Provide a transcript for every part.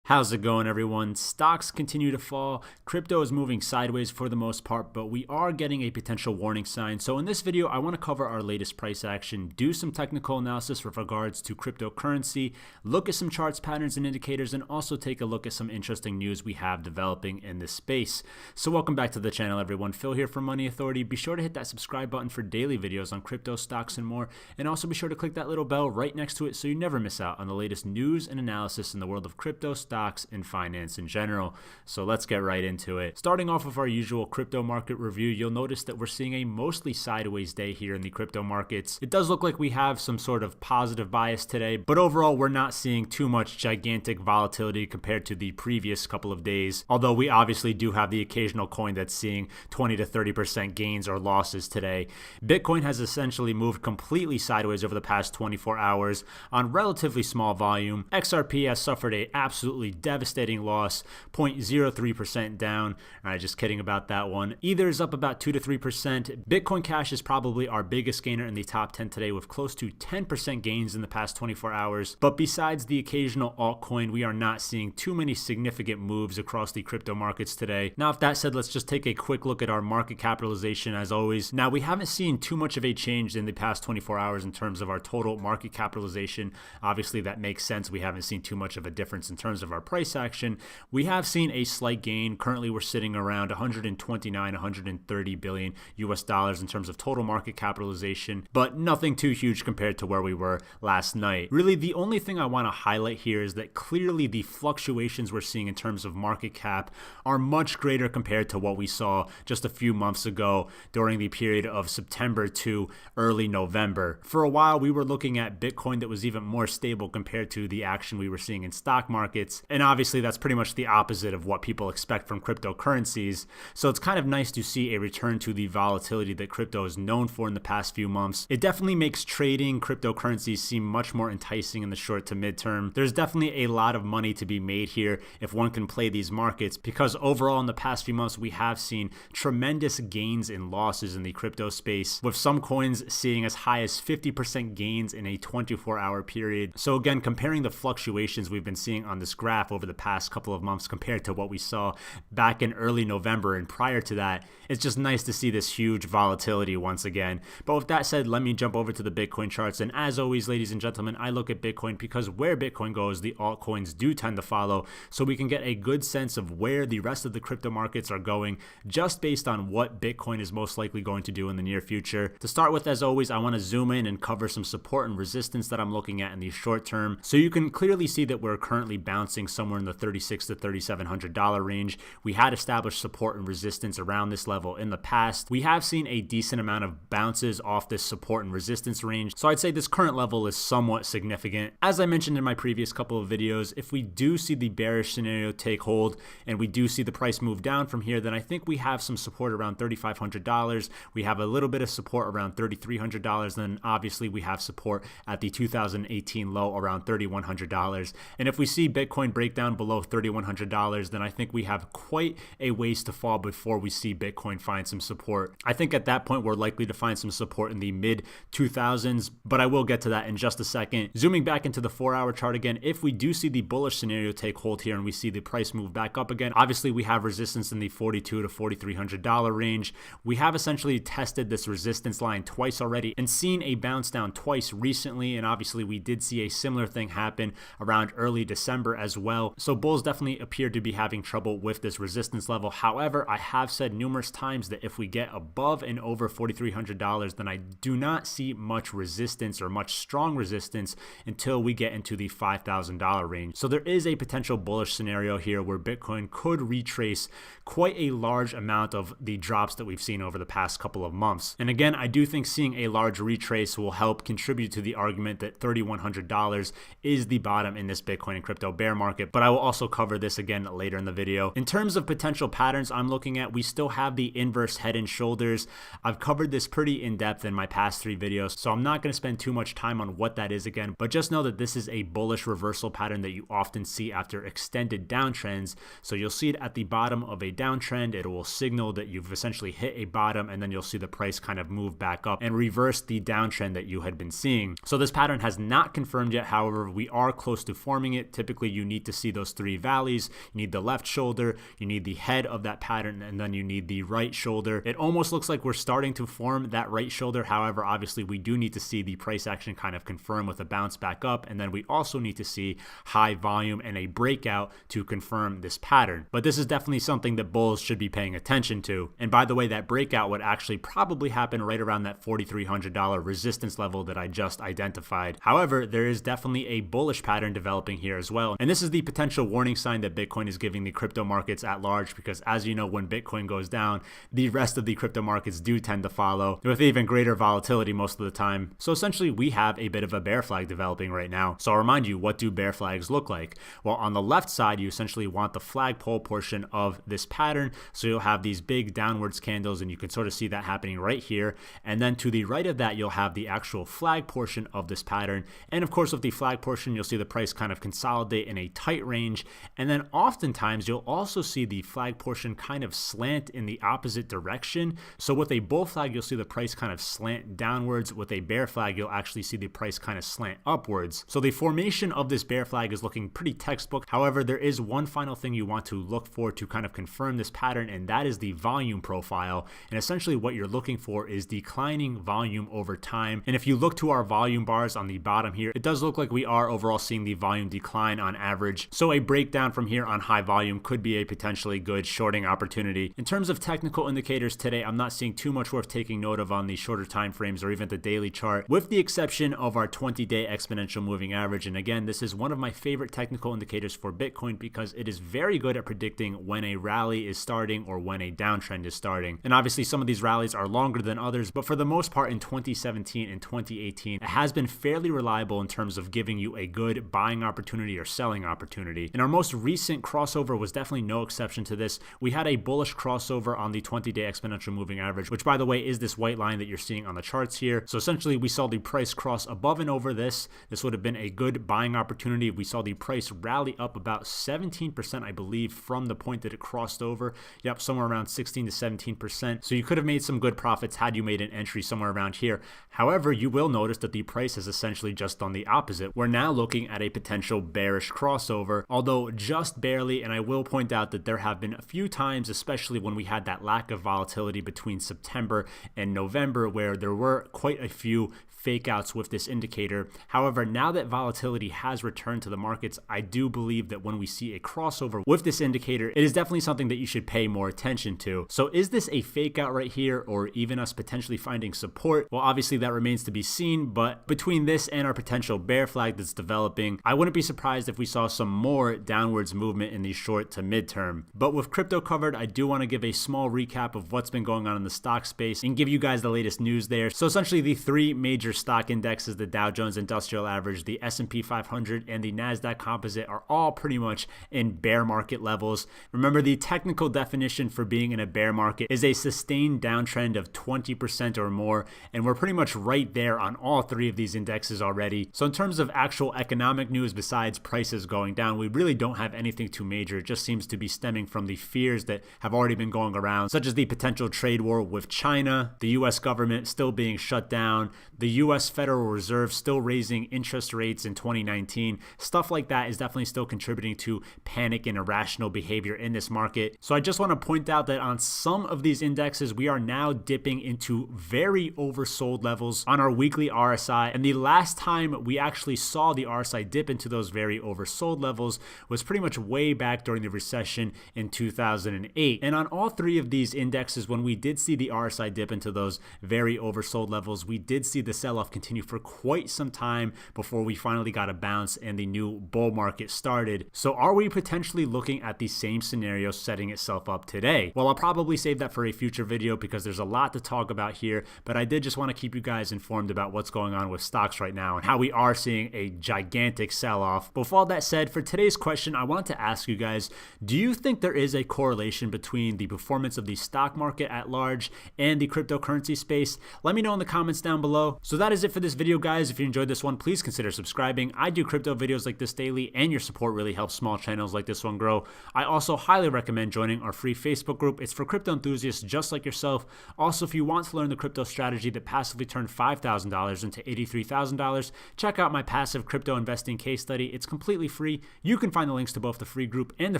How's it going, everyone? Stocks continue to fall. Crypto is moving sideways for the most part, but we are getting a potential warning sign. So in this video, I want to cover our latest price action, do some technical analysis with regards to cryptocurrency, look at some charts, patterns, and indicators, and also take a look at some interesting news we have developing in this space. So welcome back to the channel, everyone. Phil here from Money Authority. Be sure to hit that subscribe button for daily videos on crypto, stocks, and more. And also be sure to click that little bell right next to it so you never miss out on the latest news and analysis in the world of crypto, stocks, and finance in general. So let's get right into it. Starting off with our usual crypto market review, you'll notice that we're seeing a mostly sideways day here in the crypto markets. It does look like we have some sort of positive bias today, but overall we're not seeing too much gigantic volatility compared to the previous couple of days. Although we obviously do have the occasional coin that's seeing 20 to 30% gains or losses today. Bitcoin has essentially moved completely sideways over the past 24 hours on relatively small volume. XRP has suffered a absolutely devastating loss, 0.03% down. All right, just kidding about that one. Ether is up about 2 to 3%. Bitcoin Cash is probably our biggest gainer in the top 10 today with close to 10% gains in the past 24 hours. But besides the occasional altcoin, we are not seeing too many significant moves across the crypto markets today. Now, with that said, let's just take a quick look at our market capitalization as always. Now, we haven't seen too much of a change in the past 24 hours in terms of our total market capitalization. Obviously, that makes sense. We haven't seen too much of a difference in terms of our price action. We have seen a slight gain. Currently, we're sitting around 130 billion US dollars in terms of total market capitalization, but nothing too huge compared to where we were last night. Really, the only thing I want to highlight here is that clearly the fluctuations we're seeing in terms of market cap are much greater compared to what we saw just a few months ago during the period of September to early November. For a while, we were looking at Bitcoin that was even more stable compared to the action we were seeing in stock markets, and obviously that's pretty much the opposite of what people expect from cryptocurrencies. So it's kind of nice to see a return to the volatility that crypto is known for in the past few months. It definitely makes trading cryptocurrencies seem much more enticing in the short to midterm. There's definitely a lot of money to be made here if one can play these markets, because overall in the past few months we have seen tremendous gains and losses in the crypto space, with some coins seeing as high as 50% gains in a 24-hour period. So again, comparing the fluctuations we've been seeing on this graph over the past couple of months compared to what we saw back in early November and prior to that, it's just nice to see this huge volatility once again. But with that said, let me jump over to the Bitcoin charts. And as always, ladies and gentlemen, I look at Bitcoin because where Bitcoin goes, the altcoins do tend to follow. So we can get a good sense of where the rest of the crypto markets are going just based on what Bitcoin is most likely going to do in the near future. To start with, as always, I want to zoom in and cover some support and resistance that I'm looking at in the short term. So you can clearly see that we're currently bouncing somewhere in the $3,600 to $3,700 range. We had established support and resistance around this level in the past. We have seen a decent amount of bounces off this support and resistance range. So I'd say this current level is somewhat significant. As I mentioned in my previous couple of videos, if we do see the bearish scenario take hold and we do see the price move down from here, then I think we have some support around $3,500. We have a little bit of support around $3,300. Then obviously we have support at the 2018 low around $3,100. And if we see Bitcoin break down below $3,100, then I think we have quite a ways to fall before we see Bitcoin find some support. I think at that point we're likely to find some support in the mid 2000s, but I will get to that in just a second. Zooming back into the 4-hour chart again, if we do see the bullish scenario take hold here and we see the price move back up again, obviously we have resistance in the $4,200 to $4,300 range. We have essentially tested this resistance line twice already and seen a bounce down twice recently, and obviously we did see a similar thing happen around early December as well. So bulls definitely appear to be having trouble with this resistance level. However, I have said numerous times that if we get above and over $4,300, then I do not see much resistance or much strong resistance until we get into the $5,000 range. So there is a potential bullish scenario here where Bitcoin could retrace quite a large amount of the drops that we've seen over the past couple of months. And again, I do think seeing a large retrace will help contribute to the argument that $3,100 is the bottom in this Bitcoin and crypto bear market, but I will also cover this again later in the video. In terms of potential patterns I'm looking at, we still have the inverse head and shoulders. I've covered this pretty in depth in my past 3 videos, so I'm not going to spend too much time on what that is again, but just know that this is a bullish reversal pattern that you often see after extended downtrends. So you'll see it at the bottom of a downtrend. It will signal that you've essentially hit a bottom, and then you'll see the price kind of move back up and reverse the downtrend that you had been seeing. So this pattern has not confirmed yet. However, we are close to forming it. Typically, you need need to see those three valleys. You need the left shoulder, you need the head of that pattern, and then you need the right shoulder. It almost looks like we're starting to form that right shoulder. However, obviously we do need to see the price action kind of confirm with a bounce back up, and then we also need to see high volume and a breakout to confirm this pattern. But this is definitely something that bulls should be paying attention to. And by the way, that breakout would actually probably happen right around that $4,300 resistance level that I just identified. However, there is definitely a bullish pattern developing here as well. And this is the potential warning sign that Bitcoin is giving the crypto markets at large, because as you know, when Bitcoin goes down, the rest of the crypto markets do tend to follow with even greater volatility most of the time. So essentially we have a bit of a bear flag developing right now. So I'll remind you, what do bear flags look like? Well, on the left side, you essentially want the flagpole portion of this pattern. So you'll have these big downwards candles, and you can sort of see that happening right here. And then to the right of that, you'll have the actual flag portion of this pattern. And of course, with the flag portion, you'll see the price kind of consolidate in a tight range. And then oftentimes you'll also see the flag portion kind of slant in the opposite direction. So with a bull flag, you'll see the price kind of slant downwards. With a bear flag, you'll actually see the price kind of slant upwards. So the formation of this bear flag is looking pretty textbook. However, there is one final thing you want to look for to kind of confirm this pattern, and that is the volume profile. And essentially what you're looking for is declining volume over time. And if you look to our volume bars on the bottom here, it does look like we are overall seeing the volume decline on average. So a breakdown from here on high volume could be a potentially good shorting opportunity. In terms of technical indicators today, I'm not seeing too much worth taking note of on the shorter time frames or even the daily chart, with the exception of our 20-day exponential moving average. And again, this is one of my favorite technical indicators for Bitcoin because it is very good at predicting when a rally is starting or when a downtrend is starting. And obviously some of these rallies are longer than others, but for the most part in 2017 and 2018, it has been fairly reliable in terms of giving you a good buying opportunity or selling opportunity. And our most recent crossover was definitely no exception to this. We had a bullish crossover on the 20-day exponential moving average, which by the way is this white line that you're seeing on the charts here. So essentially we saw the price cross above and over this. This would have been a good buying opportunity. We saw the price rally up about 17%, I believe, from the point that it crossed over. Yep, somewhere around 16 to 17%. So you could have made some good profits had you made an entry somewhere around here. However, you will notice that the price is essentially just on the opposite. We're now looking at a potential bearish crossover, although just barely. And I will point out that there have been a few times, especially when we had that lack of volatility between September and November, where there were quite a few fake outs with this indicator. However, now that volatility has returned to the markets, I do believe that when we see a crossover with this indicator, it is definitely something that you should pay more attention to. So is this a fake out right here, or even us potentially finding support? Well, obviously that remains to be seen, but between this and our potential bear flag that's developing, I wouldn't be surprised if we saw some more downwards movement in the short to midterm. But with crypto covered, I do want to give a small recap of what's been going on in the stock space and give you guys the latest news there. So essentially the three major stock indexes, the Dow Jones Industrial Average, the S&P 500, and the NASDAQ Composite, are all pretty much in bear market levels. Remember, the technical definition for being in a bear market is a sustained downtrend of 20% or more, and we're pretty much right there on all three of these indexes already. So in terms of actual economic news besides prices going down, we really don't have anything too major. It just seems to be stemming from the fears that have already been going around, such as the potential trade war with China, the US government still being shut down, the US Federal Reserve still raising interest rates in 2019. Stuff like that is definitely still contributing to panic and irrational behavior in this market. So I just want to point out that on some of these indexes, we are now dipping into very oversold levels on our weekly RSI. And the last time we actually saw the RSI dip into those very oversold levels was pretty much way back during the recession in 2008. And on all three of these indexes, when we did see the RSI dip into those very oversold levels, we did see the sell-off continue for quite some time before we finally got a bounce and the new bull market started. So are we potentially looking at the same scenario setting itself up today? Well, I'll probably save that for a future video because there's a lot to talk about here, but I did just want to keep you guys informed about what's going on with stocks right now and how we are seeing a gigantic sell-off. But with all that said, for today's question, I want to ask you guys, do you think there is a correlation between the performance of the stock market at large and the cryptocurrency space? Let me know in the comments down below. So that is it for this video, guys. If you enjoyed this one, please consider subscribing. I do crypto videos like this daily, and your support really helps small channels like this one grow. I also highly recommend joining our free Facebook group. It's for crypto enthusiasts just like yourself. Also, if you want to learn the crypto strategy that passively turned $5,000 into $83,000, check out my passive crypto investing case study. It's completely free. free. You can find the links to both the free group and the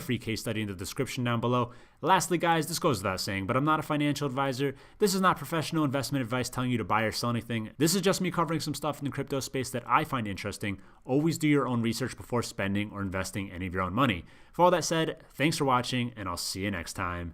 free case study in the description down below. Lastly, guys, this goes without saying, but I'm not a financial advisor. This is not professional investment advice telling you to buy or sell anything. This is just me covering some stuff in the crypto space that I find interesting. Always do your own research before spending or investing any of your own money. For all that said, thanks for watching, and I'll see you next time.